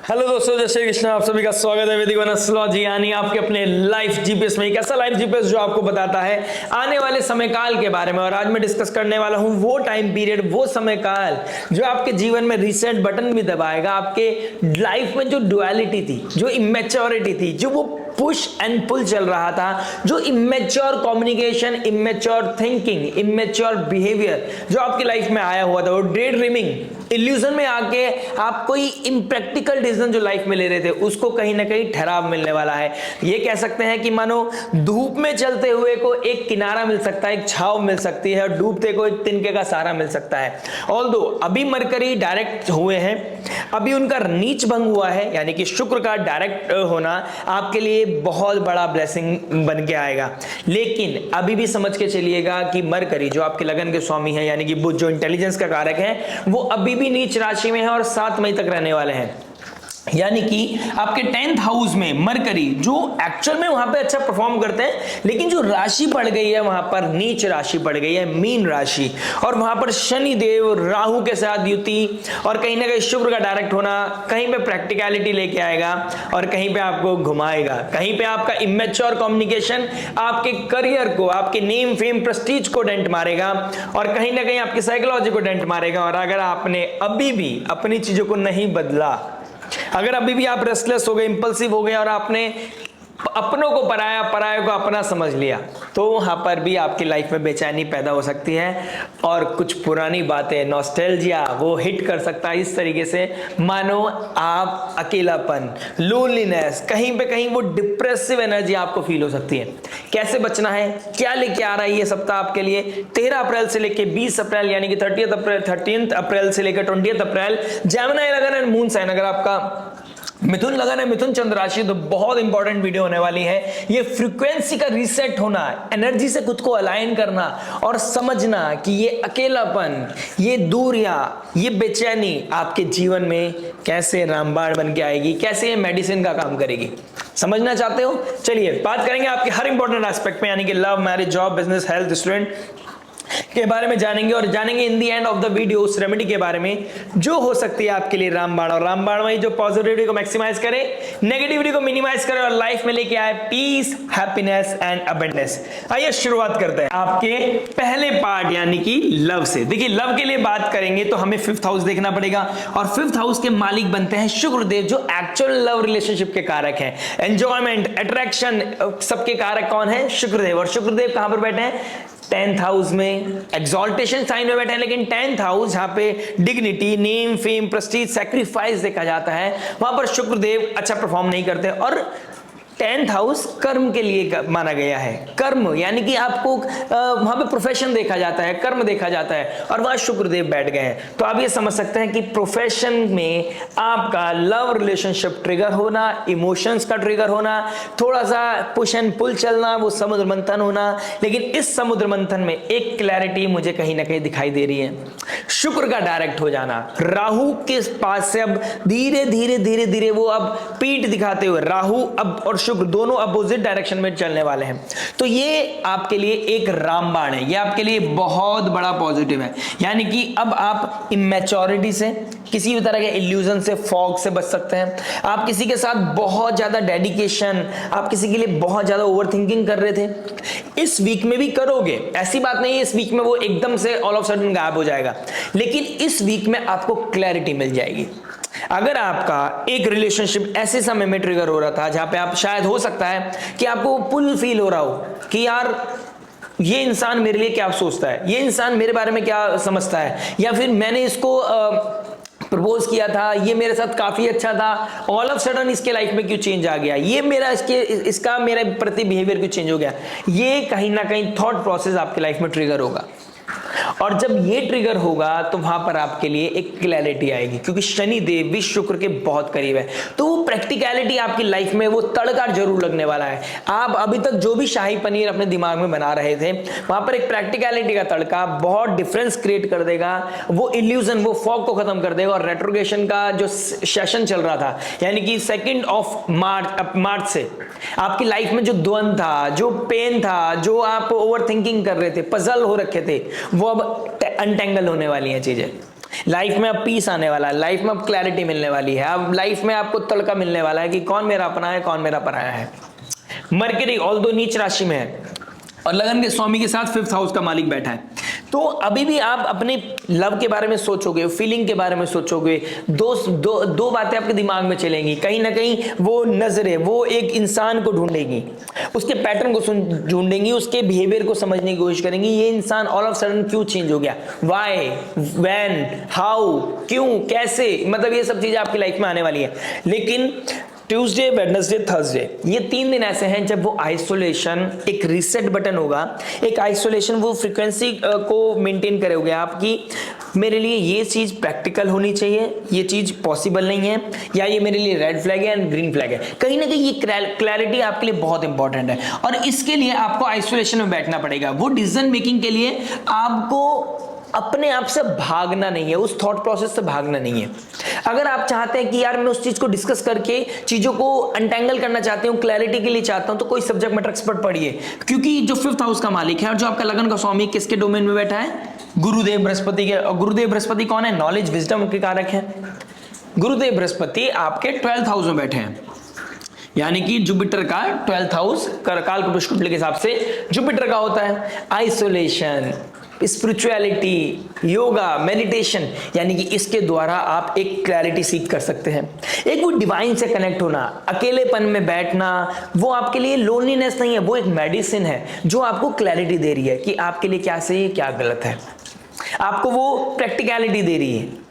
Hello दोस्तों, जय श्री कृष्ण। आप सभी का स्वागत है वैदिक वन एस्ट्रोलॉजी यानी आपके अपने लाइफ जीपीएस में। एक ऐसा लाइफ जीपीएस जो आपको बताता है आने वाले समय काल के बारे में। और आज मैं डिस्कस करने वाला हूं वो टाइम पीरियड, वो समय काल जो आपके जीवन में रीसेट बटन भी दबाएगा। आपके लाइफ में जो डुअलिटी थी, जो इमेच्योरिटी थी, जो वो पुश एंड पुल चल रहा था, जो immature communication, immature thinking, immature behaviour जो आपकी लाइफ में आया हुआ था, वो डे ड्रीमिंग इल्यूजन में आके आप कोई इम्प्रैक्टिकल डिसीजन जो लाइफ में ले रहे थे उसको कहीं ना कहीं ठहराव मिलने वाला है। ये कह सकते हैं कि मानो धूप में चलते हुए को एक किनारा मिल सकता है, एक छाव मिल सकती है, और डूबते को एक तिनके का सहारा मिल सकता है। ऑल्दो अभी मरकरी डायरेक्ट हुए हैं, अभी उनका नीच भंग हुआ है, यानी कि शुक्र का डायरेक्ट होना आपके लिए बहुत बड़ा ब्लेसिंग बन के आएगा। लेकिन अभी भी समझ के चलिएगा कि मरकरी जो आपके लगन के स्वामी है, यानी कि बुध जो इंटेलिजेंस का कारक है, वो अभी भी नीच राशि में है और 7 मई तक रहने वाले हैं। यानी कि आपके 10th हाउस में मरकरी जो एक्चुअल में वहां पे अच्छा परफॉर्म करते हैं, लेकिन जो राशि पड़ गई है वहां पर नीच राशि पड़ गई है, मीन राशि। और वहां पर शनि देव राहु के साथ युति और कहीं ना कहीं शुक्र का डायरेक्ट होना कहीं पे प्रैक्टिकलिटी लेके आएगा और कहीं पे आपको घुमाएगा। कहीं पे आपका इमेच्योर कम्युनिकेशन आपके करियर को, आपके नेम फेम प्रेस्टीज को डेंट मारेगा और कहीं ना कहीं आपकी साइकोलॉजी को डेंट मारेगा। और अगर आपने अभी भी अपनी चीजों को नहीं बदला, अगर अभी भी आप रेस्टलेस हो गए, इंपल्सिव हो गए और आपने अपनों को पराया, पराया को अपना समझ लिया, तो वहां पर भी आपकी लाइफ में बेचैनी पैदा हो सकती है और कुछ पुरानी बातें, नॉस्टैल्जिया वो हिट कर सकता है इस तरीके से मानो आप अकेलापन, लोनलीनेस, कहीं पे कहीं वो डिप्रेसिव एनर्जी आपको फील हो सकती है। कैसे बचना है, क्या लेके आ रहा है ये सप्ताह आपके लिए 13 अप्रैल से लेके 20 अप्रैल यानी कि 13 अप्रैल से लेकर 20 अप्रैल। जेमिनी लगन एंड मून साइन, अगर आपका मिथुन लगन है, मिथुन चंद्र राशि, तो बहुत इंपॉर्टेंट वीडियो होने वाली है। ये फ्रीक्वेंसी का रीसेट होना, एनर्जी से खुद को अलाइन करना और समझना कि ये अकेलापन, ये दूरियां, ये बेचैनी आपके जीवन में कैसे रामबाण बन के आएगी, कैसे ये मेडिसिन का काम करेगी। समझना चाहते हो? चलिए बात करेंगे आपके हर इंपॉर्टेंट एस्पेक्ट में, यानी कि love, marriage, job, business, health, student के बारे में जानेंगे। और जानेंगे इन the end of the video उस रेमेडी के बारे में जो हो सकती है आपके लिए रामबाण, और रामबाण में जो पॉजिटिविटी को मैक्सिमाइज करे, नेगेटिविटी को मिनिमाइज करे और लाइफ में लेके आए पीस, हैप्पीनेस एंड अबंडेंस। आइए शुरुआत करते हैं आपके पहले पार्ट यानी कि लव से। देखिए लव के लिए बात करेंगे तो हमें 5th हाउस देखना पड़ेगा, और 5th हाउस के मालिक बनते हैं शुक्रदेव जो एक्चुअल लव रिलेशनशिप के कारक हैं। एंजॉयमेंट, अट्रैक्शन, सबके कारक कौन है? शुक्रदेव। और शुक्रदेव कहां पर बैठे हैं? 10th हाउस में, एक्सॉल्टेशन साइन में बैठे हैं। लेकिन 10th हाउस जहां पे dignity, name, fame, Prestige, sacrifice देखा जाता है, वहां पर शुक्रदेव अच्छा परफॉर्म नहीं करते। और 10th हाउस कर्म के लिए माना गया है। कर्म यानी कि आपको वहां पे प्रोफेशन देखा जाता है, कर्म देखा जाता है, और वहां शुक्रदेव बैठ गए हैं। तो आप ये समझ सकते हैं कि प्रोफेशन में आपका लव रिलेशनशिप ट्रिगर होना, इमोशंस का ट्रिगर होना, थोड़ा सा पुश एंड पुल चलना, वो समुद्र मंथन होना। लेकिन इस समुद्र मंथन में एक क्लैरिटी मुझे कहीं ना कहीं दिखाई दे रही है, शुक्र का डायरेक्ट हो जाना। राहु के पास से अब धीरे धीरे धीरे धीरे वो अब पीठ दिखाते हुए राहु अब और शुक्र दोनों अपोजिट डायरेक्शन में चलने वाले हैं। तो ये आपके लिए एक रामबाण है, ये आपके लिए बहुत बड़ा पॉजिटिव है। यानी कि अब आप इमेच्योरिटी से, किसी भी तरह के इल्यूजन से, फॉग से बच सकते हैं। आप किसी के साथ बहुत ज्यादा डेडिकेशन, आप किसी के लिए बहुत ज्यादा ओवरथिंकिंग कर रहे थे, इस वीक में भी करोगे। ऐसी बात नहीं है इस वीक में वो एकदम से ऑल ऑफ सडन गायब हो जाएगा, लेकिन इस वीक में आपको क्लैरिटी मिल जाएगी। अगर आपका एक रिलेशनशिप ऐसे समय में ट्रिगर हो रहा था जहां पे आप शायद हो सकता है कि आपको पुल फील हो रहा हो कि यार ये इंसान मेरे लिए क्या सोचता है, ये इंसान मेरे बारे में क्या समझता है, या फिर मैंने इसको प्रपोज किया था, ये मेरे साथ काफी अच्छा था, ऑल ऑफ सडन इसके लाइफ में क्यों चेंज आ गया, ये मेरा इसका मेरे प्रति बिहेवियर क्यों चेंज हो गया। ये कहीं ना कहीं थॉट प्रोसेस आपकी लाइफ में ट्रिगर होगा, और जब ये ट्रिगर होगा तो वहां पर आपके लिए एक क्लैरिटी आएगी, क्योंकि शनि देव भी शुक्र के बहुत करीब है। तो वो प्रैक्टिकलिटी आपकी लाइफ में वो तड़का जरूर लगने वाला है। आप अभी तक जो भी शाही पनीर अपने दिमाग में बना रहे थे, वहां पर एक प्रैक्टिकलिटी का तड़का बहुत डिफरेंस क्रिएट कर देगा, वो इल्यूजन, वो फॉग को खत्म कर देगा। और रेट्रोगेशन का जो सेशन चल रहा था, यानी कि 2 मार्च से आपकी लाइफ में जो द्वंद था, जो पेन था, जो आप ओवर थिंकिंग कर रहे थे, पजल हो रखे थे, वो अब अनटेंगल होने वाली हैं चीजें। लाइफ में अब पीस आने वाला है, लाइफ में अब क्लैरिटी मिलने वाली है, अब लाइफ में आपको तड़का मिलने वाला है कि कौन मेरा अपना है, कौन मेरा पराया है। मरकरी ऑल्दो नीच राशि में है और लगन के स्वामी के साथ 5th हाउस का मालिक बैठा है, तो अभी भी आप अपने लव के बारे में सोचोगे, फीलिंग के बारे में सोचोगे, दो बातें आपके दिमाग में चलेंगी, कहीं ना कहीं वो नजरें वो एक इंसान को ढूंढेगी, उसके पैटर्न को ढूंढेंगी, उसके बिहेवियर को समझने की कोशिश करेंगी, ये इंसान ऑल ऑफ सडन क्यों चेंज हो गया, वाई, व्हेन, हाउ, क्यों, कैसे, मतलब ये सब चीजें आपकी लाइफ में आने वाली है। लेकिन ट्यूसडे, वेडनेसडे, थर्सडे, ये 3 दिन ऐसे हैं जब वो आइसोलेशन, एक रीसेट बटन होगा, एक आइसोलेशन, वो फ्रीक्वेंसी को मेंटेन करोगे आपकी, मेरे लिए ये चीज प्रैक्टिकल होनी चाहिए, ये चीज पॉसिबल नहीं है, या ये मेरे लिए रेड फ्लैग है एंड ग्रीन फ्लैग है। कहीं ना कहीं ये क्लैरिटी आपके लिए बहुत इंपॉर्टेंट है और इसके लिए आपको आइसोलेशन में बैठना पड़ेगा। वो डिसीजन मेकिंग के लिए आपको अपने आप से भागना नहीं है, उस थॉट प्रोसेस से भागना नहीं है। अगर आप चाहते हैं कि यार मैं उस चीज को डिस्कस करके चीजों को अनटेंगल करना चाहते हूं, क्लैरिटी के लिए चाहता हूं, तो कोई सब्जेक्ट मैटर एक्सपर्ट पढ़िए, क्योंकि जो 5th हाउस का मालिक है और जो आपका लगन का स्वामी किसके डोमेन में बैठा है, गुरुदेव बृहस्पति के। और गुरुदेव बृहस्पति कौन है, नॉलेज विजडम के कारक है। गुरुदेव बृहस्पति आपके 12th हाउस में बैठे हैं, यानी कि जुपिटर का 12th हाउस काल के के हिसाब से जुपिटर का होता है। आइसोलेशन, स्पिरिचुअलिटी, योगा, मेडिटेशन, यानी कि इसके द्वारा आप एक क्लैरिटी सीख कर सकते हैं। एक वो डिवाइन से कनेक्ट होना, अकेलेपन में बैठना, वो आपके लिए लोनलीनेस नहीं है, वो एक मेडिसिन है जो आपको क्लैरिटी दे रही है कि आपके लिए क्या सही है, क्या गलत है। आपको वो प्रैक्टिकलिटी दे रही है,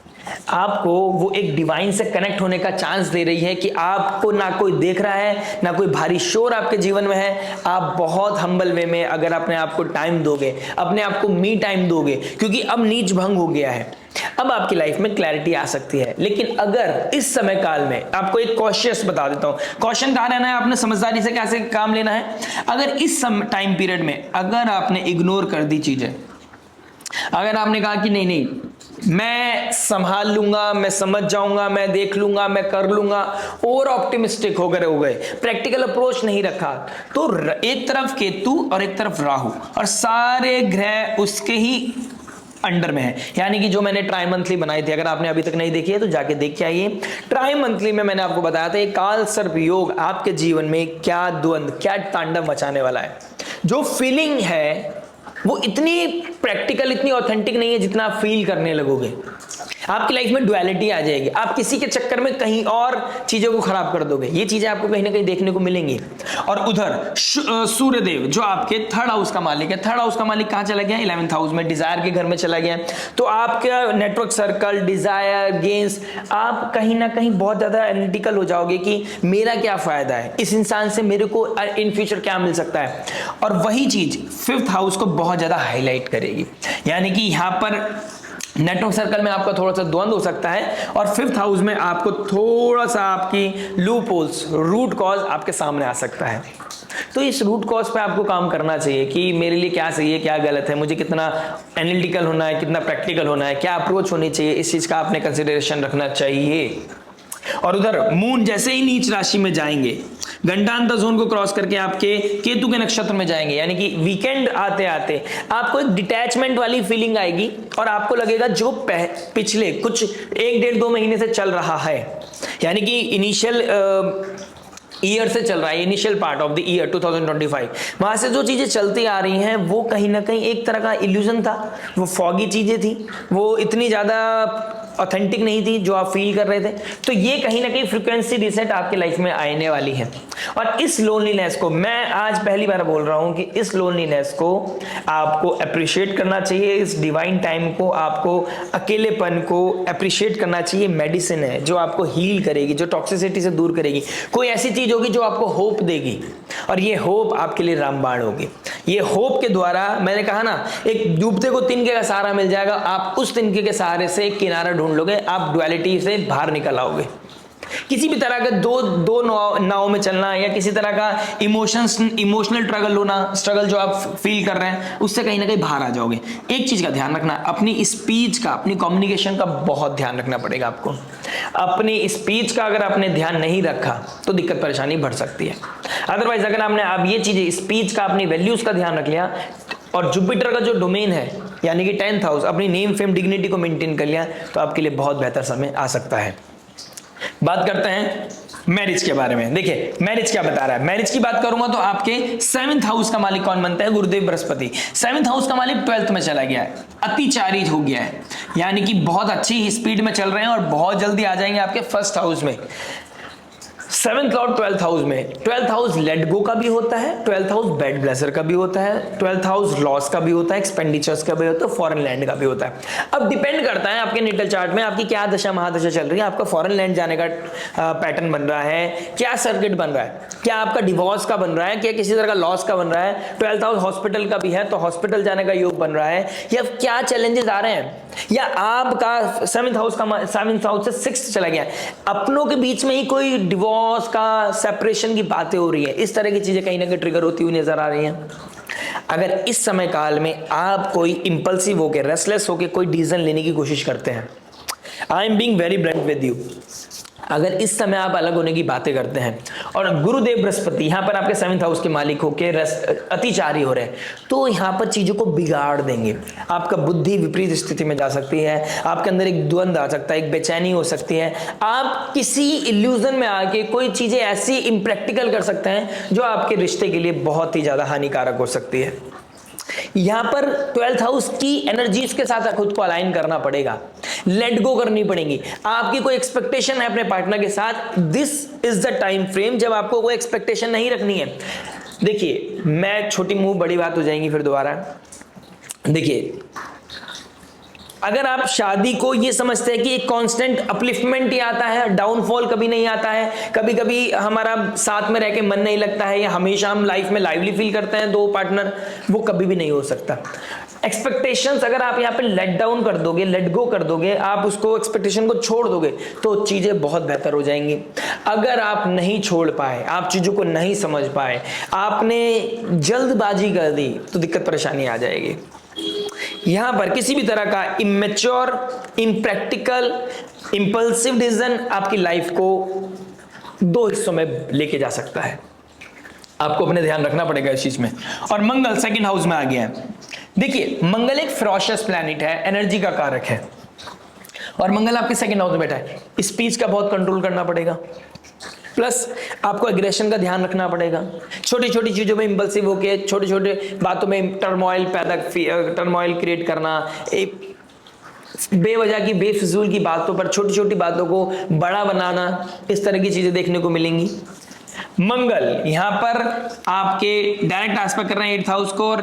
आपको वो एक डिवाइन से कनेक्ट होने का चांस दे रही है कि आपको ना कोई देख रहा है, ना कोई भारी शोर आपके जीवन में है। आप बहुत हम्बल वे में अगर अपने आप को टाइम दोगे, अपने आप को मी टाइम दोगे, क्योंकि अब नीच भंग हो गया है, अब आपकी लाइफ में क्लैरिटी आ सकती है। लेकिन अगर इस समय काल में, आपको एक कॉशियस बता देता हूं, कॉशन कहां रहना है, आपने समझदारी से कैसे काम लेना है। अगर इस टाइम पीरियड में अगर आपने इग्नोर कर दी चीजें, अगर आपने कहा कि नहीं मैं संभाल लूंगा, मैं समझ जाऊंगा, मैं देख लूंगा, मैं कर लूंगा, ओवर ऑप्टिमिस्टिक हो गए, प्रैक्टिकल अप्रोच नहीं रखा, तो एक तरफ केतु और एक तरफ राहु और सारे ग्रह उसके ही अंडर में है। यानी कि जो मैंने ट्राई मंथली बनाई थी, अगर आपने अभी तक नहीं देखी है तो जाके देख के आइए। ट्राई मंथली में मैंने आपको बताया था काल सर्प योग आपके जीवन में क्या द्वंद, क्या तांडव मचाने वाला है। जो फीलिंग है वो इतनी प्रैक्टिकल, इतनी ऑथेंटिक नहीं है जितना आप फील करने लगोगे। आपकी लाइफ में डुअलिटी आ जाएगी, आप किसी के चक्कर में कहीं और चीजों को खराब कर दोगे, ये चीजें आपको कहीं ना कहीं देखने को मिलेंगी। और उधर सूर्यदेव जो आपके 3rd हाउस का मालिक है, 3rd हाउस का मालिक कहां चला गया, 11th हाउस में, डिजायर के घर में चला गया। तो आपका नेटवर्क सर्कल, डिजायर, गेन्स, आप कहीं ना कहीं बहुत ज्यादा एनालिटिकल हो जाओगे कि मेरा क्या फायदा है, इस इंसान से मेरे को इन फ्यूचर क्या मिल सकता है। और वही चीज 5th हाउस को बहुत ज्यादा हाईलाइट करेगी, यानी कि यहां पर नेटवर्क सर्कल में आपका थोड़ा सा द्वंद हो सकता है और 5th हाउस में आपको थोड़ा सा आपकी लूप होल्स, रूट कॉज आपके सामने आ सकता है। तो इस रूट कॉज पे आपको काम करना चाहिए कि मेरे लिए क्या सही है, क्या गलत है, मुझे कितना एनालिटिकल होना है, कितना प्रैक्टिकल होना है, क्या अप्रोच होनी चाहिए, इस चीज का आपने कंसिडरेशन रखना चाहिए। और उधर मून जैसे ही नीच राशि में जाएंगे, घंटांतर जोन को क्रॉस करके आपके केतु के नक्षत्र में जाएंगे, यानी कि वीकेंड आते आते आपको एक डिटैचमेंट वाली फीलिंग आएगी और आपको लगेगा जो पिछले कुछ 1-1.5-2 महीने से चल रहा है, यानी कि इनिशियल ईयर से चल रहा है, initial part of the year 2025, वहां से जो चीजें चलती आ रही हैं वो कहीं ना कहीं एक तरह का इल्यूजन था, वो फॉगी चीजें थी, वो इतनी ज्यादा ऑथेंटिक नहीं थी जो आप फील कर रहे थे। तो ये कहीं ना कहीं फ्रीक्वेंसी रीसेट आपकी लाइफ में आने वाली है। और इस लोनलीनेस को मैं आज पहली बार बोल रहा हूं कि इस लोनलीनेस को आपको अप्रिशिएट करना चाहिए, इस डिवाइन टाइम को, आपको अकेलेपन को अप्रिशिएट करना चाहिए। मेडिसिन है जो आपको हील करेगी, जो टॉक्सिसिटी से दूर करेगी, कोई ऐसी चीज होगी जो आपको होप देगी और ये होप आपके लिए रामबाण होगी। ये होप के द्वारा, मैंने कहा ना, एक डूबते को तिनके का सहारा मिल जाएगा, आप उस तिनके के सहारे से एक किनारा ढूंढ लोगे, आप डुअलिटी से बाहर निकल आओगे। किसी भी तरह का दो नाव में चलना या किसी तरह का इमोशनल स्ट्रगल जो आप फील कर रहे हैं, उससे कहीं ना कहीं बाहर आ जाओगे। एक चीज का ध्यान रखना, अपनी स्पीच का, अपनी कम्युनिकेशन का बहुत ध्यान रखना पड़ेगा आपको। अपनी स्पीच का अगर आपने ध्यान नहीं रखा तो दिक्कत परेशानी बढ़ सकती है। अदरवाइज अगर आपने आप ये चीजें, स्पीच का, अपनी वैल्यूज का ध्यान रख लिया और जुपिटर का जो डोमेन है यानी कि 10th हाउस, अपनी नेम फेम डिग्निटी को मेंटेन कर लिया तो आपके लिए बहुत बेहतर समय आ सकता है। बात करते हैं मैरिज के बारे में। देखिए मैरिज क्या बता रहा है, मैरिज की बात करूंगा तो आपके 7th हाउस का मालिक कौन बनता है? गुरुदेव बृहस्पति। 7th हाउस का मालिक 12th में चला गया है, अतिचारी हो गया है, यानी कि बहुत अच्छी स्पीड में चल रहे हैं और बहुत जल्दी आ जाएंगे आपके 1st हाउस में। 7th और 12th हाउस में, 12th हाउस लेट गो का भी होता है, 12th हाउस बेड ब्लेजर का भी होता है, 12th हाउस लॉस का भी होता है, एक्सपेंडिचर्स का भी होता है, फॉरेन लैंड का भी होता है। अब डिपेंड करता है आपके नेटल चार्ट में आपकी क्या दशा महादशा चल रही है, आपका फॉरेन लैंड जाने का पैटर्न बन रहा है, क्या सर्किट बन रहा है, क्या आपका डिवोर्स का बन रहा है, क्या किसी तरह का लॉस का बन रहा है, 12th हाउस हॉस्पिटल का भी है तो हॉस्पिटल जाने का योग बन रहा है, या क्या चैलेंजेस आ रहे हैं, या आपका 7th हाउस का 7th हाउस से 6th चला गया, अपनों के बीच में ही कोई डिवोर्स का, सेपरेशन की बातें हो रही है, इस तरह की चीजें कहीं ना कहीं ट्रिगर होती हुई नजर आ रही हैं। अगर इस समय काल में आप कोई इंपल्सिव होकर, रेस्टलेस होकर कोई डिसीजन लेने की कोशिश करते हैं, I am being very blunt with you, अगर इस समय आप अलग होने की बातें करते हैं और गुरुदेव बृहस्पति यहां पर आपके 7th हाउस के मालिक होकर अतिचारी हो रहे हैं तो यहां पर चीजों को बिगाड़ देंगे। आपका बुद्धि विपरीत स्थिति में जा सकती है, आपके अंदर एक द्वंद्व आ सकता है, एक बेचैनी हो सकती है, आप किसी इल्यूजन में आके कोई चीजें ऐसी इम्प्रैक्टिकल कर सकते हैं जो आपके रिश्ते के लिए बहुत ही ज्यादा हानिकारक हो सकती है। यहां पर 12th हाउस की एनर्जीज के साथ खुद को अलाइन करना पड़ेगा, लेट गो करनी पड़ेगी। आपकी कोई एक्सपेक्टेशन है अपने पार्टनर के साथ, this is the time frame जब आपको कोई एक्सपेक्टेशन नहीं रखनी है। देखिए मैं छोटी मुंह बड़ी बात हो जाएंगी फिर दोबारा। देखिए अगर आप शादी को ये समझते हैं कि एक कांस्टेंट अपलिफ्टमेंट ही आता है, डाउनफॉल कभी नहीं आता है, कभी कभी हमारा साथ में रह के मन नहीं लगता है, या हमेशा हम लाइफ में लाइवली फील करते हैं दो पार्टनर, वो कभी भी नहीं हो सकता। एक्सपेक्टेशंस अगर आप यहाँ पे लेट डाउन कर दोगे, लेट गो कर दोगे, आप उसको एक्सपेक्टेशन को छोड़ दोगे तो चीजें बहुत बेहतर हो जाएंगी। अगर आप नहीं छोड़ पाए, आप चीजों को नहीं समझ पाए, आपने जल्दबाजी कर दी तो दिक्कत परेशानी आ जाएगी। यहां पर किसी भी तरह का इमेच्योर, इम्प्रैक्टिकल, इंपल्सिव डिसीजन आपकी लाइफ को दो हिस्सों में लेके जा सकता है। आपको अपने ध्यान रखना पड़ेगा इस चीज में। और मंगल 2nd हाउस में आ गया है। देखिए मंगल एक फेरोशियस प्लैनेट है, एनर्जी का कारक है, और मंगल आपके 2nd हाउस में बैठा है। स्पीच का बहुत कंट्रोल करना पड़ेगा, प्लस आपको एग्रेशन का ध्यान रखना पड़ेगा। छोटी छोटी चीजों में इंपल्सिव होके, छोटे छोटे बातों में टर्मोइल क्रिएट करना, एक बेवजह की, बेफिजूल की बातों पर, छोटी छोटी बातों को बड़ा बनाना, इस तरह की चीजें देखने को मिलेंगी। मंगल यहां पर आपके डायरेक्ट एस्पेक्ट कर रहे हैं 8th हाउस को, और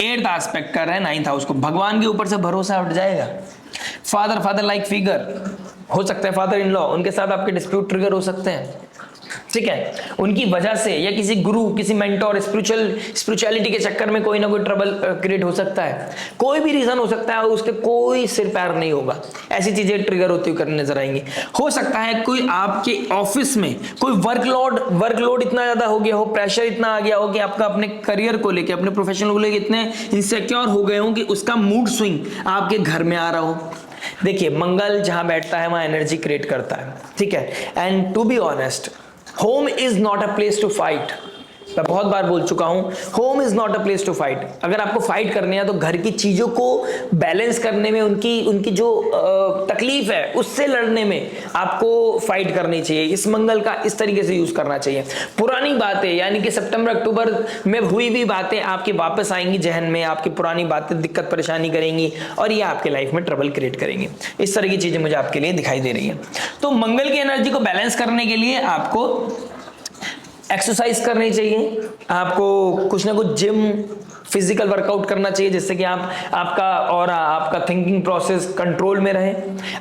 8th एस्पेक्ट कर रहे हैं 9th हाउस को। भगवान के ऊपर से भरोसा उठ जाएगा। फादर लाइक फिगर हो सकता है, फादर इन लॉ, उनके साथ आपके डिस्प्यूट ट्रिगर हो सकते हैं, ठीक है, उनकी वजह से, या किसी गुरु, किसी मेंटोर, स्पिरिचुअलिटी के चक्कर में कोई ना कोई ट्रबल क्रिएट हो सकता है। कोई भी रीजन हो सकता है, उसके कोई सिर पैर नहीं होगा, ऐसी चीजें ट्रिगर होती हुई करने नजर आएंगी। हो सकता है कोई आपके ऑफिस में कोई वर्कलोड इतना ज्यादा हो गया हो, प्रेशर इतना आ गया हो कि आपका अपने करियर को लेके, अपने प्रोफेशनल को लेके इतने इनसिक्योर हो गए हो कि उसका मूड स्विंग आपके घर में आ रहा हो। देखिए मंगल जहां बैठता है वहां एनर्जी क्रिएट करता है, ठीक है। And to be honest, home is not a place to fight. मैं बहुत बार बोल चुका हूं, home is not a place to fight. अगर आपको फाइट करनी है तो घर की चीजों को बैलेंस करने में, उनकी जो तकलीफ है उससे लड़ने में आपको फाइट करनी चाहिए। इस मंगल का इस तरीके से यूज करना चाहिए। पुरानी बातें, यानी कि सितंबर अक्टूबर में हुई भी बातें आपकी वापस आएंगी जहन में, आपकी पुरानी बातें दिक्कत परेशानी करेंगी और ये आपके लाइफ में ट्रबल क्रिएट करेंगी। इस तरह की चीजें मुझे आपके लिए दिखाई दे रही है। तो मंगल की एनर्जी को बैलेंस करने के लिए आपको एक्सरसाइज करनी चाहिए, आपको कुछ ना कुछ जिम, फिजिकल वर्कआउट करना चाहिए, जिससे कि आपका और आपका थिंकिंग प्रोसेस कंट्रोल में रहे,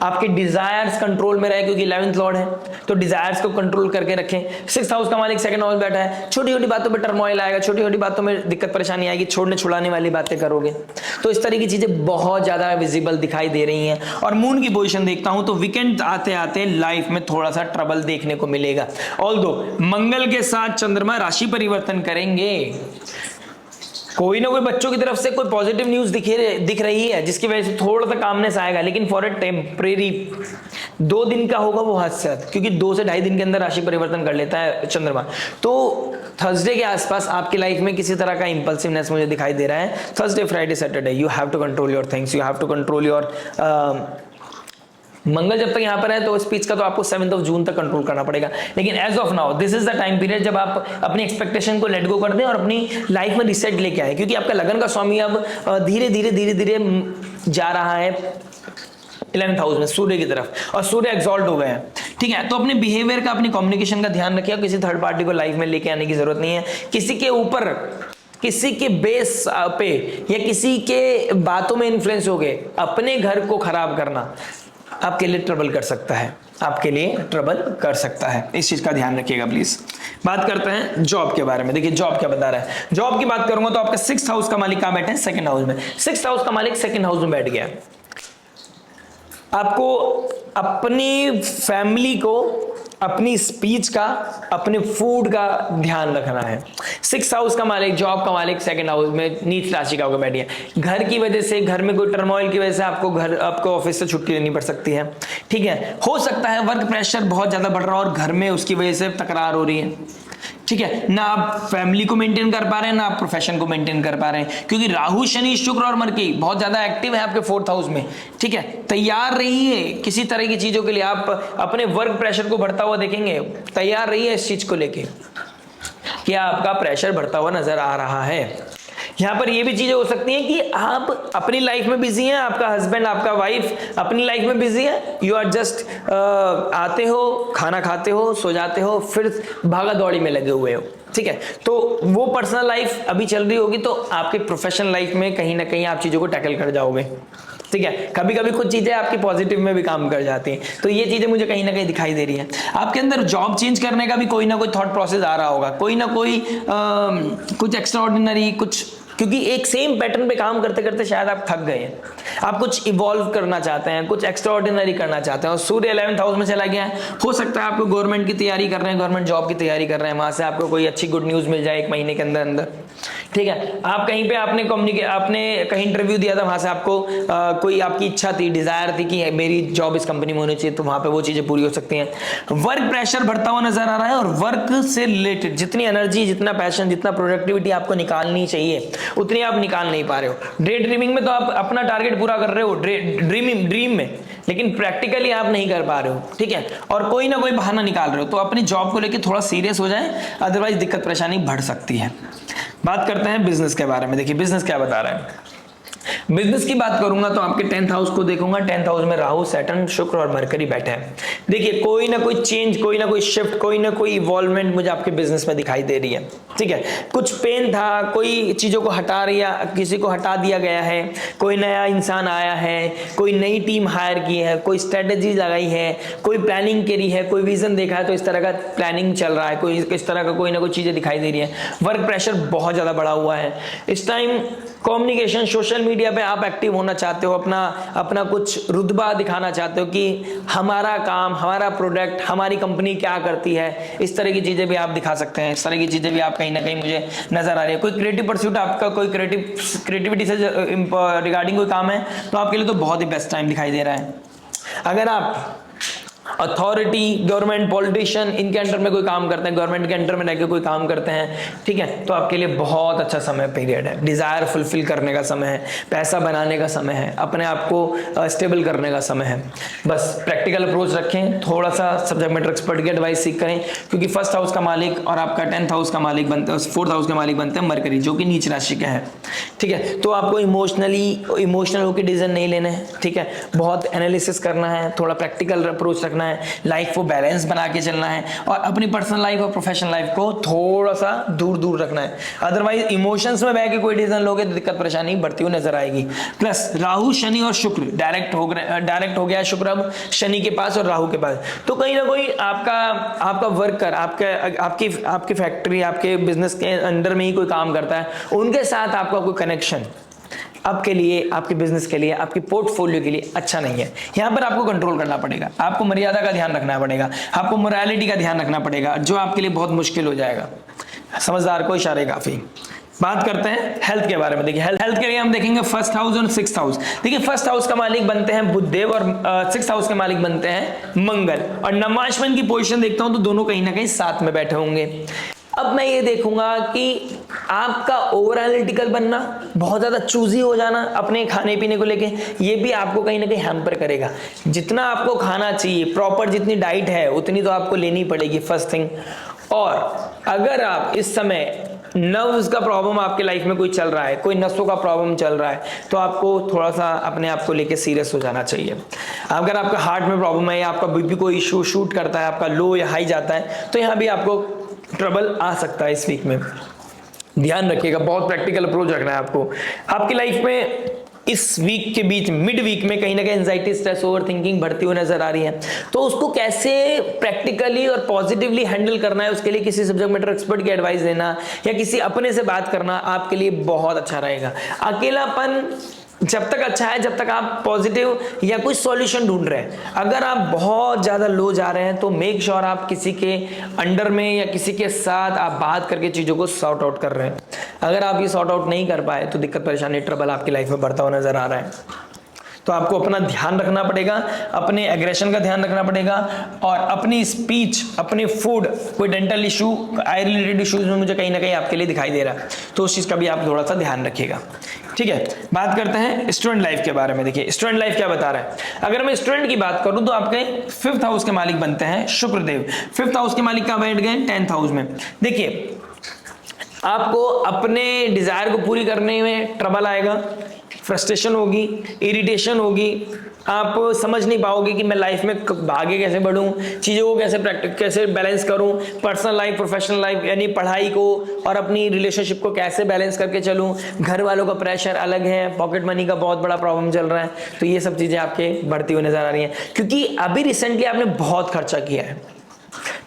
आपके डिजायर्स कंट्रोल में रहे, क्योंकि 11th लॉर्ड है तो डिजायर्स को कंट्रोल करके रखें। 6th हाउस का मालिक 2nd हाउस बैठा है, छोटी छोटी बातों पे टर्मोइल आएगा, छोटी छोटी बातों में दिक्कत परेशानी आएगी, छोड़ने छुड़ाने वाली बातें करोगे तो इस तरह की चीजें बहुत ज्यादा विजिबल दिखाई दे रही हैं। और मून की पोजीशन देखता हूं तो वीकेंड आते आते लाइफ में थोड़ा सा ट्रबल देखने को मिलेगा। ऑल्दो मंगल के साथ चंद्रमा राशि परिवर्तन करेंगे, कोई ना कोई बच्चों की तरफ से कोई पॉजिटिव न्यूज दिख रही है जिसकी वजह से थोड़ा सा कामनेस आएगा, लेकिन फॉर ए टेम्परेरी 2 दिन का होगा वो हद से हद, क्योंकि 2 से 2.5 दिन के अंदर राशि परिवर्तन कर लेता है चंद्रमा। तो थर्सडे के आसपास आपकी लाइफ में किसी तरह का इंपल्सिवनेस मुझे दिखाई दे रहा है। Thursday, Friday, Saturday you have to control your things, you have to control your Mangal जब तक यहां पर है तो स्पीच का तो आपको 7 जून तक कंट्रोल करना पड़ेगा। लेकिन as of now this is the time period जब आप अपनी एक्सपेक्टेशन को लेट गो कर दें और अपनी लाइफ में रिसेट लेके आए, क्योंकि आपका लगन का स्वामी अब धीरे धीरे जा रहा है 11th हाउस में सूर्य की तरफ, और सूर्य एक्सॉल्ट हो गए हैं। ठीक है, तो अपने बिहेवियर का, अपनी कम्युनिकेशन का ध्यान रखिए। किसी थर्ड पार्टी को लाइफ में लेके आने की जरूरत नहीं है। किसी के ऊपर, किसी के बेस पे या किसी के बातों में इन्फ्लुएंस हो गए अपने घर को खराब करना आपके लिए ट्रबल कर सकता है, आपके लिए ट्रबल कर सकता है। इस चीज का ध्यान रखिएगा प्लीज। बात करते हैं जॉब के बारे में। देखिए जॉब क्या बता रहा है। जॉब की बात करूंगा तो आपका 6th हाउस का मालिक कहां बैठे हैं? 2nd हाउस में। 6th हाउस का मालिक 2nd हाउस में बैठ गया। आपको अपनी फैमिली को, अपनी स्पीच का, अपने फूड का ध्यान रखना है। 6th हाउस का मालिक, जॉब का मालिक 2nd हाउस में नीच राशि का होकर बैठी है। घर की वजह से, घर में कोई टर्मोइल की वजह से आपको ऑफिस से छुट्टी लेनी पड़ सकती है। ठीक है, हो सकता है वर्क प्रेशर बहुत ज्यादा बढ़ रहा हो और घर में उसकी वजह से तकरार हो रही है। ठीक है, ना आप फैमिली को मेंटेन कर पा रहे हैं, ना आप प्रोफेशन को मेंटेन कर पा रहे हैं, क्योंकि राहु, शनि, शुक्र और मरकरी बहुत ज्यादा एक्टिव है आपके 4th हाउस में। ठीक है, तैयार रहिए किसी तरह की चीजों के लिए। आप अपने वर्क प्रेशर को बढ़ता हुआ देखेंगे, तैयार रहिए इस चीज को लेके। क्या आपका प्रेशर बढ़ता हुआ नजर आ रहा है? यहां पर ये भी चीजें हो सकती हैं कि आप अपनी लाइफ में बिजी हैं, आपका हस्बैंड, आपका वाइफ अपनी लाइफ में बिजी है। यू आर जस्ट आते हो, खाना खाते हो, सो जाते हो, फिर भागा दौड़ी में लगे हुए हो। ठीक है, तो वो पर्सनल लाइफ अभी चल रही होगी, तो आपकी प्रोफेशनल लाइफ में कहीं ना कहीं आप चीजों को टैकल कर जाओगे। ठीक है, कभी कभी कुछ चीजें आपकी पॉजिटिव में भी काम कर जाती हैं, तो ये चीजें मुझे कहीं ना कहीं दिखाई दे रही हैं। आपके अंदर जॉब चेंज करने का भी कोई ना कोई थॉट प्रोसेस आ रहा होगा, कोई ना कोई कुछ एक्स्ट्रा ऑर्डिनरी, कुछ, क्योंकि एक सेम पैटर्न पे काम करते करते शायद आप थक गए हैं। आप कुछ इवॉल्व करना चाहते हैं, कुछ एक्स्ट्रा ऑर्डिनरी करना चाहते हैं, और सूर्य 11th हाउस में चला गया है। हो सकता है आपको गवर्नमेंट की तैयारी कर रहे हैं, गवर्नमेंट जॉब की तैयारी कर रहे हैं, वहां से आपको कोई अच्छी गुड न्यूज मिल जाए 1 महीने के अंदर अंदर। ठीक है, आप कहीं पे आपने कहीं इंटरव्यू दिया था, वहां से आपको कोई आपकी इच्छा थी, डिजायर थी कि मेरी जॉब इस कंपनी में होनी चाहिए, तो वहां पे वो चीजें पूरी हो सकती हैं। वर्क प्रेशर बढ़ता हुआ नजर आ रहा है, और वर्क से रिलेटेड जितनी एनर्जी, जितना पैशन, जितना प्रोडक्टिविटी आपको निकालनी चाहिए उतनी आप निकाल नहीं पा रहे हो। डे ड्रीमिंग में तो आप अपना टारगेट पूरा कर रहे हो, ड्रीम में, लेकिन प्रैक्टिकली आप नहीं कर पा रहे हो। ठीक है, और कोई ना कोई बहाना निकाल रहे हो। तो अपनी जॉब को लेकर थोड़ा सीरियस हो जाए, अदरवाइज दिक्कत परेशानी बढ़ सकती है। बात करते हैं बिजनेस के बारे में। देखिए बिजनेस क्या बता रहा है। बिजनेस की बात करूंगा तो आपके 10th हाउस को देखूंगा। 10th हाउस में राहु, सैटर्न, शुक्र और मरकरी बैठे हैं। देखिए कोई ना कोई चेंज, कोई ना कोई शिफ्ट, कोई ना कोई इवॉल्वमेंट मुझे आपके बिजनेस में दिखाई दे रही है। ठीक है, कुछ पेन था, कोई चीजों को हटा रहा, किसी को हटा दिया गया है, कोई नया इंसान आया है, कोई नई टीम हायर की है, कोई स्ट्रेटेजी लगाई है, कोई प्लानिंग करी है, कोई विजन देखा है, तो इस तरह का प्लानिंग चल रहा है, कोई इस तरह का कोई ना कोई चीजें दिखाई दे रही है। वर्क प्रेशर बहुत ज्यादा बढ़ा हुआ है इस टाइम। कम्युनिकेशन, सोशल मीडिया पे आप एक्टिव होना चाहते हो, अपना कुछ रुतबा दिखाना चाहते हो कि हमारा काम, हमारा प्रोडक्ट, हमारी कंपनी क्या करती है, इस तरह की चीजें भी आप दिखा सकते हैं। इस तरह की चीजें भी आप कहीं ना कहीं मुझे नजर आ रही है। कोई क्रिएटिव परस्यूट आपका, कोई क्रिएटिविटी से रिगार्डिंग कोई काम है, तो आपके लिए तो बहुत ही बेस्ट टाइम दिखाई दे रहा है। अगर आप अथॉरिटी, गवर्नमेंट, पॉलिटिशियन, इनके अंडर में कोई काम करते हैं, गवर्नमेंट के अंडर में रहकर कोई काम करते हैं, ठीक है, तो आपके लिए बहुत अच्छा समय पीरियड है। डिजायर फुलफिल करने का समय है, पैसा बनाने का समय है, अपने आप को स्टेबल करने का समय है। बस प्रैक्टिकल अप्रोच रखें, थोड़ा सा सब्जेक्ट मैटर एक्सपर्ट की एडवाइस सीख करें, क्योंकि 1st हाउस का मालिक और आपका 10th हाउस का मालिक बनते हैं, 4th हाउस का मालिक बनते हैं मरकरी, जो कि नीच राशि का है। ठीक है, तो आपको इमोशनल होकर डिसीजन नहीं लेने हैं। ठीक है, बहुत एनालिसिस करना है, थोड़ा प्रैक्टिकल अप्रोच रखना है, लाइफ को बैलेंस बना के चलना है, और अपनी पर्सनल लाइफ और प्रोफेशनल लाइफ को थोड़ा सा दूर दूर रखना है। अदरवाइज इमोशंस में बह के कोई डिसीजन लोगे तो दिक्कत परेशानी बढ़ती हुई नजर आएगी। प्लस राहु, शनि और शुक्र डायरेक्ट हो गया शुक्र अब शनि के पास और राहु के पास, तो कहीं ना कोई आपका वर्कर, आपकी फैक्ट्री, आपके बिजनेस के अंडर में ही कोई काम करता है, उनके साथ आपका कोई कनेक्शन आपके लिए, आपके बिजनेस के लिए, आपके पोर्टफोलियो के लिए अच्छा नहीं है। यहां पर आपको कंट्रोल करना पड़ेगा, आपको मर्यादा का ध्यान रखना पड़ेगा, आपको मोरालिटी का ध्यान रखना पड़ेगा, जो आपके लिए बहुत मुश्किल हो जाएगा। समझदार को इशारे काफी। बात करते हैं हेल्थ के बारे में। देखिए हेल्थ के लिए हम देखेंगे फर्स्ट हाउस और सिक्स्थ हाउस। देखिए फर्स्ट हाउस का मालिक बनते हैं बुधदेव और सिक्स्थ हाउस के मालिक बनते हैं मंगल, और नवमाश्विन की पोजीशन देखता हूं तो दोनों कहीं ना कहीं साथ में बैठे होंगे। अब मैं ये देखूंगा कि आपका ओवर एनालिटिकल बनना, बहुत ज्यादा चूजी हो जाना अपने खाने पीने को लेके, ये भी आपको कहीं ना कहीं हैम्पर करेगा। जितना आपको खाना चाहिए, प्रॉपर जितनी डाइट है उतनी तो आपको लेनी पड़ेगी, फर्स्ट थिंग। और अगर आप इस समय नर्व्स का प्रॉब्लम आपके लाइफ में कोई चल रहा है, कोई नसों का प्रॉब्लम चल रहा है, तो आपको थोड़ा सा अपने आप को लेके सीरियस हो जाना चाहिए। अगर आपका हार्ट में प्रॉब्लम है या आपका बीपी कोई इशू शूट करता है, आपका लो या हाई जाता है, तो यहाँ भी आपको ट्रबल आ सकता है इस वीक में। ध्यान रखिएगा, बहुत प्रैक्टिकल अप्रोच रखना है आपको। आपकी लाइफ में इस वीक के बीच मिड वीक में कहीं ना कहीं एंजाइटी, स्ट्रेस, ओवर थिंकिंग बढ़ती हुई नजर आ रही है, तो उसको कैसे प्रैक्टिकली और पॉजिटिवली हैंडल करना है, उसके लिए किसी सब्जेक्ट मैटर एक्सपर्ट की एडवाइस लेना या किसी अपने से बात करना आपके लिए बहुत अच्छा रहेगा। अकेलापन जब तक अच्छा है जब तक आप पॉजिटिव या कोई सॉल्यूशन ढूंढ रहे हैं। अगर आप बहुत ज्यादा लो जा रहे हैं तो मेक श्योर आप किसी के अंडर में या किसी के साथ आप बात करके चीजों को सॉर्ट आउट कर रहे हैं। अगर आप ये सॉर्ट आउट नहीं कर पाए तो दिक्कत, परेशानी, ट्रबल आपकी लाइफ में बढ़ता हुआ नजर आ रहा है। तो आपको अपना ध्यान रखना पड़ेगा, अपने एग्रेशन का ध्यान रखना पड़ेगा, और अपनी स्पीच, अपने फूड, कोई dental issue, I related issues में मुझे कहीं ना कहीं आपके लिए दिखाई दे रहा है, तो उस चीज का भी आप थोड़ा सा ध्यान रखिएगा। ठीक है, बात करते हैं स्टूडेंट लाइफ के बारे में। देखिए स्टूडेंट लाइफ क्या बता रहा है। अगर मैं स्टूडेंट की बात करूं तो आपके फिफ्थ हाउस के मालिक बनते हैं शुक्रदेव। फिफ्थ हाउस के मालिक कहां बैठ गए? 10th हाउस में। देखिए आपको अपने डिजायर को पूरी करने में ट्रबल आएगा, फ्रस्ट्रेशन होगी, इरिटेशन होगी, आप समझ नहीं पाओगे कि मैं लाइफ में आगे कैसे बढ़ूं, चीज़ों को कैसे बैलेंस करूं, पर्सनल लाइफ, प्रोफेशनल लाइफ, यानी पढ़ाई को और अपनी रिलेशनशिप को कैसे बैलेंस करके चलूं। घर वालों का प्रेशर अलग है, पॉकेट मनी का बहुत बड़ा प्रॉब्लम चल रहा है, तो ये सब चीज़ें आपके बढ़ती हुई नजर आ रही हैं, क्योंकि अभी रिसेंटली आपने बहुत खर्चा किया है।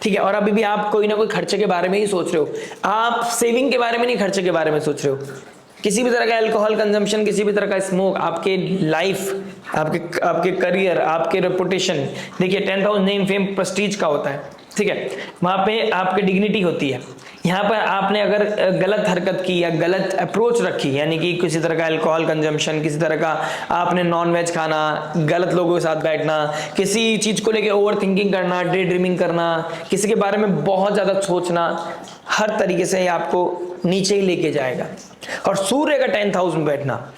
ठीक है, और अभी भी आप कोई ना कोई खर्चे के बारे में ही सोच रहे हो, आप सेविंग के बारे में नहीं, खर्चे के बारे में सोच रहे हो। किसी भी तरह का अल्कोहल कंजम्पशन, किसी भी तरह का स्मोक आपके लाइफ, आपके करियर, आपके रेपुटेशन, देखिए 10th house name, fame, Prestige का होता है। ठीक है, वहां पे आपकी डिग्निटी होती है। यहाँ पर आपने अगर गलत हरकत की या गलत अप्रोच रखी, यानी कि किसी तरह का अल्कोहल कंजम्पशन, किसी तरह का आपने नॉन वेज खाना, गलत लोगों के साथ बैठना, किसी चीज को लेके ओवर थिंकिंग करना, डे ड्रीमिंग करना, किसी के बारे में बहुत ज्यादा सोचना, हर तरीके से आपको नीचे ही लेके जाएगा। और सूर्य का 10th हाउस में बैठना,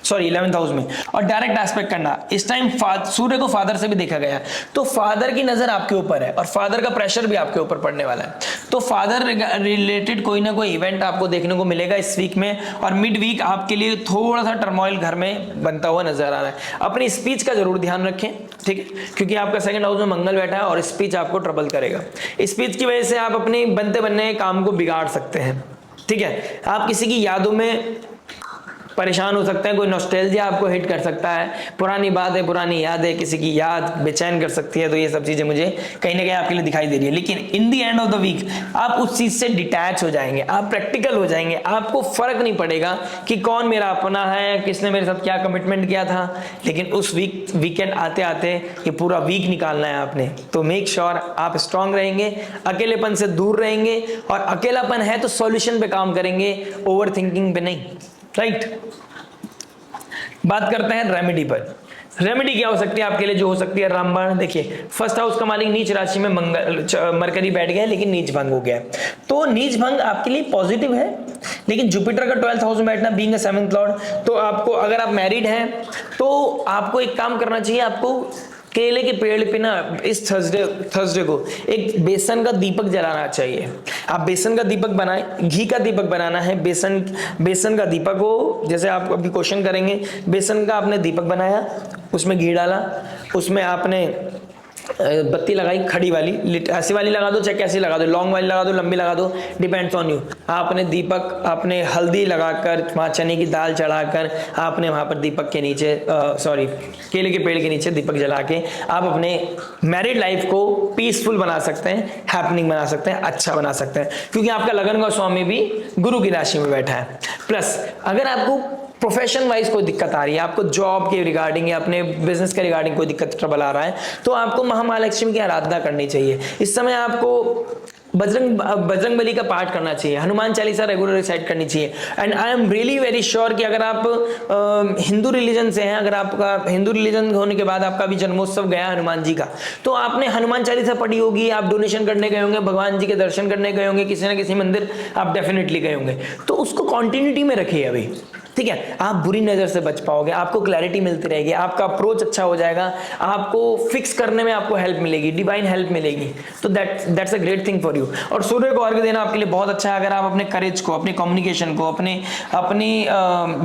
सॉरी 11th हाउस में, और डायरेक्ट एस्पेक्ट करना, इस टाइम सूर्य को फादर से भी देखा गया, तो फादर की नजर आपके ऊपर है और फादर का प्रेशर भी आपके ऊपर पड़ने वाला है। तो फादर रिलेटेड कोई ना कोई इवेंट आपको देखने को मिलेगा इस वीक में, और मिड वीक आपके लिए थोड़ा सा टर्मोइल घर में बनता हुआ नजर आ रहा है। अपनी स्पीच का जरूर ध्यान रखें, ठीक है, क्योंकि आपका 2nd हाउस में मंगल बैठा है और स्पीच आपको ट्रबल करेगा। स्पीच की वजह से आप अपने बनते बनने काम को बिगाड़ सकते हैं। ठीक है, आप किसी की यादों में परेशान हो सकते हैं, कोई नॉस्टैल्जिया आपको हिट कर सकता है, पुरानी बात है, पुरानी याद है, किसी की याद बेचैन कर सकती है, तो ये सब चीजें मुझे कहीं ना कहीं आपके लिए दिखाई दे रही है। लेकिन in the end of the week आप उस चीज से डिटैच हो जाएंगे, आप प्रैक्टिकल हो जाएंगे, आपको फर्क नहीं पड़ेगा कि कौन मेरा अपना है, किसने मेरे साथ क्या कमिटमेंट किया था। लेकिन उस वीकेंड आते आते ये पूरा वीक निकालना है आपने, तो मेक श्योर आप स्ट्रांग रहेंगे, अकेलेपन से दूर रहेंगे, और अकेलापन है तो सॉल्यूशन पे काम करेंगे, ओवर थिंकिंग पे नहीं। राइट, बात करते हैं रेमेडी पर। रेमेडी क्या हो सकती है आपके लिए, जो हो सकती है रामबाण। देखिए फर्स्ट हाउस का मालिक नीच राशि में मरकरी बैठ गया, लेकिन नीच भंग हो गया, तो नीच भंग आपके लिए पॉजिटिव है। लेकिन जुपिटर का 12th हाउस में बैठना, बीइंग अ 7th लॉर्ड, तो आपको, अगर आप मैरिड हैं तो आपको एक काम करना चाहिए, आपको केले के पेड़ पे ना इस थर्सडे को एक बेसन का दीपक जलाना चाहिए। आप बेसन का दीपक बनाएं, घी का दीपक बनाना है, बेसन का दीपक हो, जैसे आप अभी क्वेश्चन करेंगे, बेसन का आपने दीपक बनाया, उसमें घी डाला, उसमें आपने बत्ती लगाई, खड़ी वाली, ऐसी वाली लगा दो, चाहे कैसी लगा दो, लॉन्ग वाली लगा दो, लंबी लगा दो, डिपेंड्स ऑन यू। आपने दीपक, आपने हल्दी लगाकर, वहाँ चने की दाल चढ़ाकर, आपने वहाँ पर दीपक के नीचे, केले के पेड़ के नीचे दीपक जला के आप अपने मैरिड लाइफ को पीसफुल बना सकते हैं, हैपनिंग बना सकते हैं, अच्छा बना सकते हैं, क्योंकि आपका लगन का स्वामी भी गुरु की राशि में बैठा है। प्लस अगर आपको प्रोफेशन वाइज कोई दिक्कत आ रही है, आपको जॉब के रिगार्डिंग या अपने बिजनेस के रिगार्डिंग कोई दिक्कत, ट्रबल आ रहा है, तो आपको महालक्ष्मी की आराधना करनी चाहिए। इस समय आपको बजरंग बली का पाठ करना चाहिए, हनुमान चालीसा रेगुलर रिसाइट करनी चाहिए। And I am really very sure कि अगर आप हिंदू रिलीजन से हैं, अगर आपका हिंदू रिलीजन होने के बाद आपका भी जन्मोत्सव गया हनुमान जी का, तो आपने हनुमान चालीसा पढ़ी होगी, आप डोनेशन करने गए होंगे, भगवान जी के दर्शन करने गए होंगे, किसी ना किसी मंदिर आप डेफिनेटली गए होंगे। तो उसको कॉन्टिन्यूटी में रखिए अभी, ठीक है। आप बुरी नजर से बच पाओगे, आपको क्लैरिटी मिलती रहेगी, आपका अप्रोच अच्छा हो जाएगा, आपको फिक्स करने में आपको हेल्प मिलेगी, डिवाइन हेल्प मिलेगी। तो that's a great thing for you. और सूर्य को अर्घ्य देना आपके लिए बहुत अच्छा है। अगर आप अपने करेज को, अपने कम्युनिकेशन को, अपनी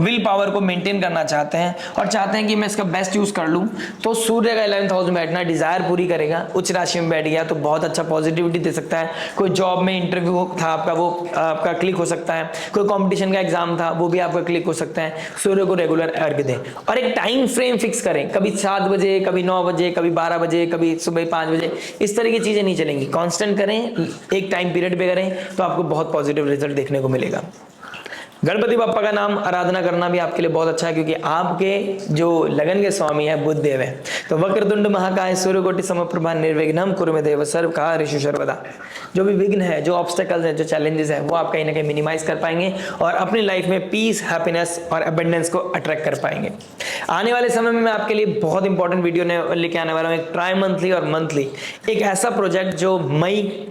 विल पावर को मेंटेन करना चाहते हैं और चाहते हैं कि मैं इसका बेस्ट यूज कर लूं, तो सूर्य का 11th हाउस में बैठना डिजायर पूरी करेगा। उच्च राशि में बैठ गया तो बहुत अच्छा पॉजिटिविटी दे सकता है। कोई जॉब में इंटरव्यू था आपका, वो आपका क्लिक हो सकता है। कोई कॉम्पिटिशन का एग्जाम था, वो भी आपका क्लिक हो सकता है। सूर्य को रेगुलर अर्घ्य दें और एक टाइम फ्रेम फिक्स करें, कभी 7 बजे, कभी 9 बजे, कभी 12 बजे, कभी सुबह 5 बजे। इस तरह की चीजें नहीं चलेंगी। कांस्टेंट करें, एक टाइम पीरियड पे करें, तो आपको बहुत पॉजिटिव रिजल्ट देखने को मिलेगा। गणपति बप्पा का नाम आराधना करना भी आपके लिए बहुत अच्छा है, क्योंकि आपके जो लगन के स्वामी है बुध देव है। तो वक्रतुंड महाकाय सूर्यकोटि समप्रभा निर्विघ्नं कुरु मे देव सर्व कार्येषु सर्वदा। जो भी विघ्न है, जो ऑब्स्टेकल्स हैं, जो चैलेंजेस है, वो आप कहीं ना कहीं मिनिमाइज कर पाएंगे और अपनी लाइफ में पीस, हैप्पीनेस और अबंडेंस को अट्रैक्ट कर पाएंगे। आने वाले समय में मैं आपके लिए बहुत इंपॉर्टेंट वीडियो लेके आने वाला हूँ। एक ट्राई मंथली और मंथली, एक ऐसा प्रोजेक्ट जो मई,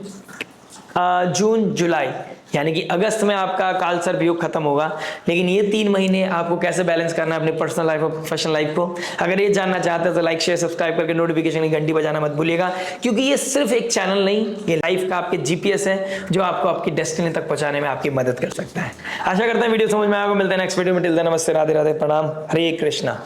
जून, जुलाई यानी कि अगस्त में आपका कालसर्प योग खत्म होगा, लेकिन ये 3 महीने आपको कैसे बैलेंस करना है अपनी पर्सनल लाइफ और प्रोफेशनल लाइफ को, अगर ये जानना चाहते हैं तो लाइक, शेयर, सब्सक्राइब करके नोटिफिकेशन की घंटी बजाना मत भूलिएगा। क्योंकि ये सिर्फ एक चैनल नहीं, ये लाइफ का आपके जीपीएस है जो आपको आपकी डेस्टिनी तक पहुंचाने में आपकी मदद कर सकता है। आशा करते हैं वीडियो समझ में आएगा। मिलते हैं नेक्स्ट वीडियो में। टिल देन नमस्ते, राधे राधे, प्रणाम, हरे कृष्णा।